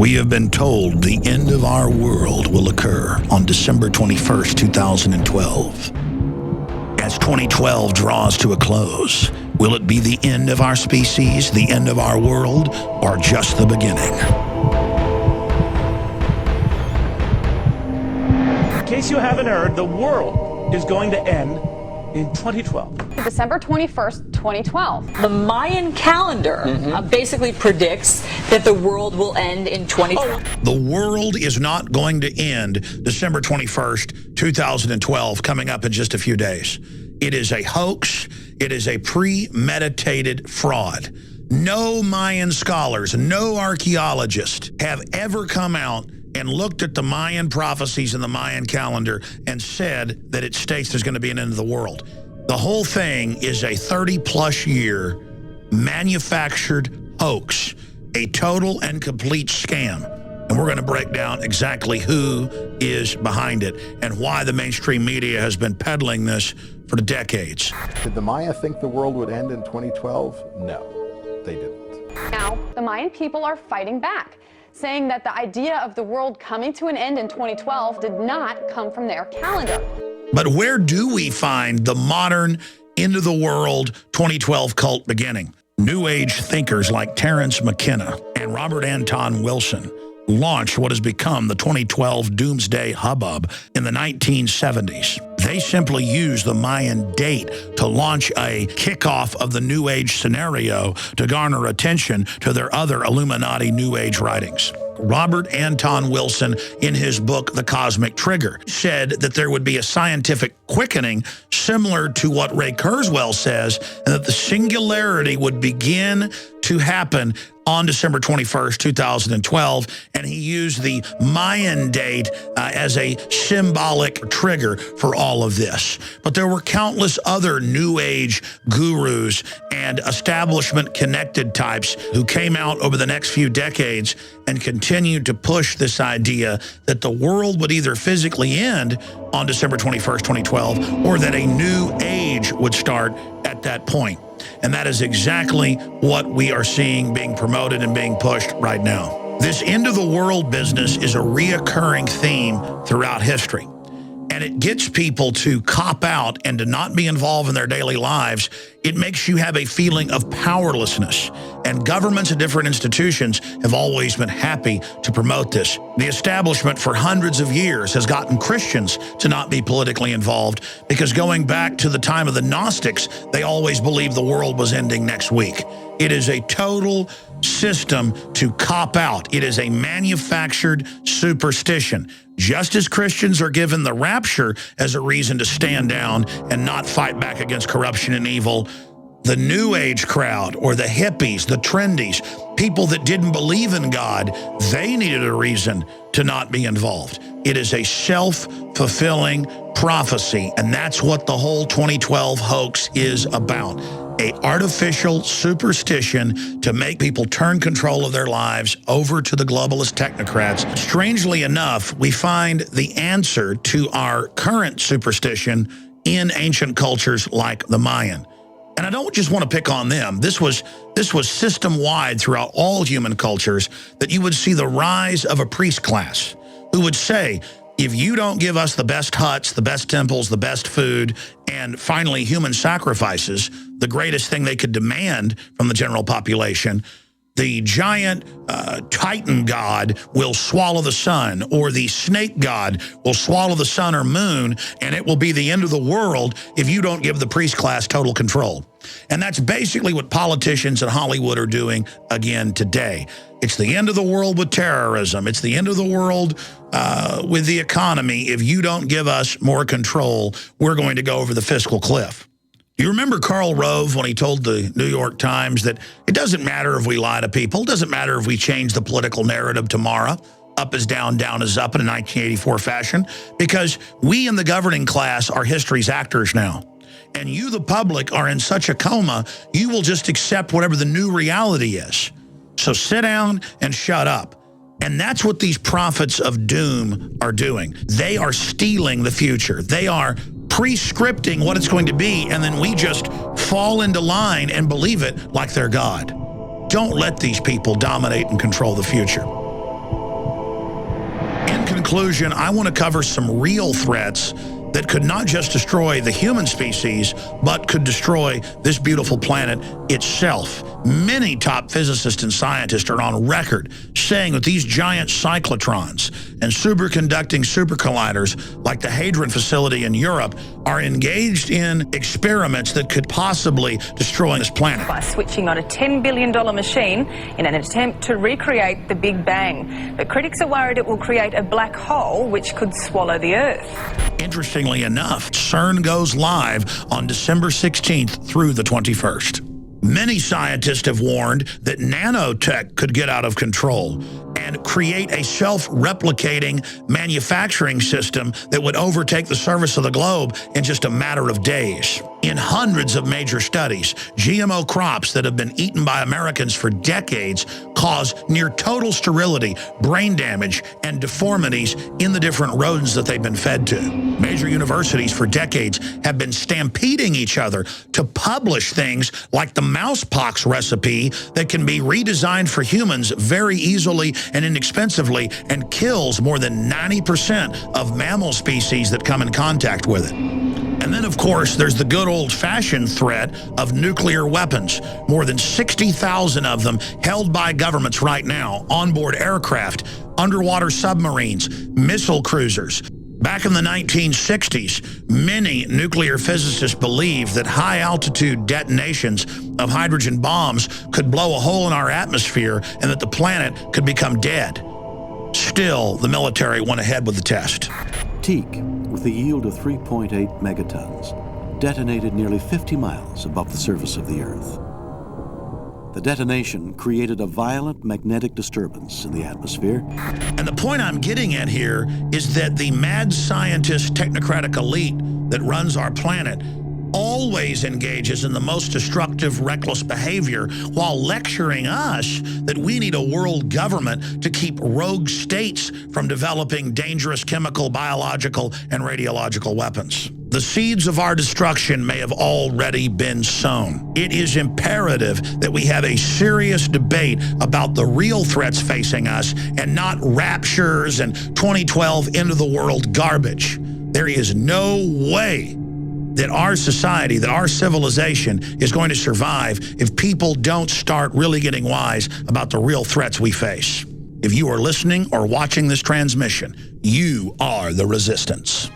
We have been told the end of our world will occur on December 21st, 2012. As 2012 draws to a close, will it be the end of our species, the end of our world, or just the beginning? In case you haven't heard, the world is going to end in 2012. December 21st, 2012. The Mayan calendar basically predicts that the world will end in 2012. The world is not going to end December 21st, 2012, coming up in just a few days. It is a hoax. It is a premeditated fraud. No Mayan scholars, no archaeologists have ever come out and looked at the Mayan prophecies in the Mayan calendar and said that it states there's going to be an end of the world. The whole thing is a 30-plus year manufactured hoax, a total and complete scam. And we're going to break down exactly who is behind it and why the mainstream media has been peddling this for decades. Did the Maya think the world would end in 2012? No, they didn't. Now, the Mayan people are fighting back, saying that the idea of the world coming to an end in 2012 did not come from their calendar. But where do we find the modern end of the world 2012 cult beginning? New Age thinkers like Terence McKenna and Robert Anton Wilson launched what has become the 2012 Doomsday hubbub in the 1970s. They simply used the Mayan date to launch a kickoff of the New Age scenario to garner attention to their other Illuminati New Age writings. Robert Anton Wilson, in his book, The Cosmic Trigger, said that there would be a scientific quickening similar to what Ray Kurzweil says, and that the singularity would begin to happen on December 21st, 2012, and he used the Mayan date as a symbolic trigger for all of this. But there were countless other New Age gurus and establishment-connected types who came out over the next few decades and continued to push this idea that the world would either physically end on December 21st, 2012, or that a new age would start at that point. And that is exactly what we are seeing being promoted and being pushed right now. This end of the world business is a reoccurring theme throughout history. And it gets people to cop out and to not be involved in their daily lives. It makes you have a feeling of powerlessness. And governments and different institutions have always been happy to promote this. The establishment for hundreds of years has gotten Christians to not be politically involved because going back to the time of the Gnostics, they always believed the world was ending next week. It is a total system to cop out. It is a manufactured superstition. Just as Christians are given the rapture as a reason to stand down and not fight back against corruption and evil, the New Age crowd or the hippies, the trendies, people that didn't believe in God, they needed a reason to not be involved. It is a self-fulfilling prophecy, and that's what the whole 2012 hoax is about. An artificial superstition to make people turn control of their lives over to the globalist technocrats. Strangely enough, we find the answer to our current superstition in ancient cultures like the Mayan. And I don't just want to pick on them. This was system-wide throughout all human cultures that you would see the rise of a priest class who would say, if you don't give us the best huts, the best temples, the best food, and finally human sacrifices, the greatest thing they could demand from the general population, the giant Titan god will swallow the sun, or the snake god will swallow the sun or moon, and it will be the end of the world if you don't give the priest class total control. And that's basically what politicians in Hollywood are doing again today. It's the end of the world with terrorism. It's the end of the world with the economy. If you don't give us more control, we're going to go over the fiscal cliff. You remember Karl Rove when he told the New York Times that it doesn't matter if we lie to people, it doesn't matter if we change the political narrative tomorrow, up is down, down is up in a 1984 fashion, because we in the governing class are history's actors now. And you, the public, are in such a coma, you will just accept whatever the new reality is. So sit down and shut up. And that's what these prophets of doom are doing. They are stealing the future. They are pre-scripting what it's going to be, and then we just fall into line and believe it like they're God. Don't let these people dominate and control the future. conclusion, I want to cover some real threats that could not just destroy the human species, but could destroy this beautiful planet itself. Many top physicists and scientists are on record saying that these giant cyclotrons and superconducting supercolliders like the Hadron facility in Europe are engaged in experiments that could possibly destroy this planet. By switching on a $10 billion machine in an attempt to recreate the Big Bang. But critics are worried it will create a black hole which could swallow the Earth. Interestingly enough, CERN goes live on December 16th through the 21st. Many scientists have warned that nanotech could get out of control and create a self-replicating manufacturing system that would overtake the surface of the globe in just a matter of days. In hundreds of major studies, GMO crops that have been eaten by Americans for decades cause near total sterility, brain damage, and deformities in the different rodents that they've been fed to. Major universities for decades have been stampeding each other to publish things like the mousepox recipe that can be redesigned for humans very easily and inexpensively and kills more than 90% of mammal species that come in contact with it. And then, of course, there's the good old-fashioned threat of nuclear weapons. More than 60,000 of them held by governments right now, onboard aircraft, underwater submarines, missile cruisers. Back in the 1960s, many nuclear physicists believed that high-altitude detonations of hydrogen bombs could blow a hole in our atmosphere and that the planet could become dead. Still, the military went ahead with the test. Teak, with a yield of 3.8 megatons, detonated nearly 50 miles above the surface of the Earth. The detonation created a violent magnetic disturbance in the atmosphere. And the point I'm getting at here is that the mad scientist technocratic elite that runs our planet always engages in the most destructive, reckless behavior while lecturing us that we need a world government to keep rogue states from developing dangerous chemical, biological, and radiological weapons. The seeds of our destruction may have already been sown. It is imperative that we have a serious debate about the real threats facing us and not raptures and 2012 end-of-the-world garbage. There is no way that our society, that our civilization is going to survive if people don't start really getting wise about the real threats we face. If you are listening or watching this transmission, you are the resistance.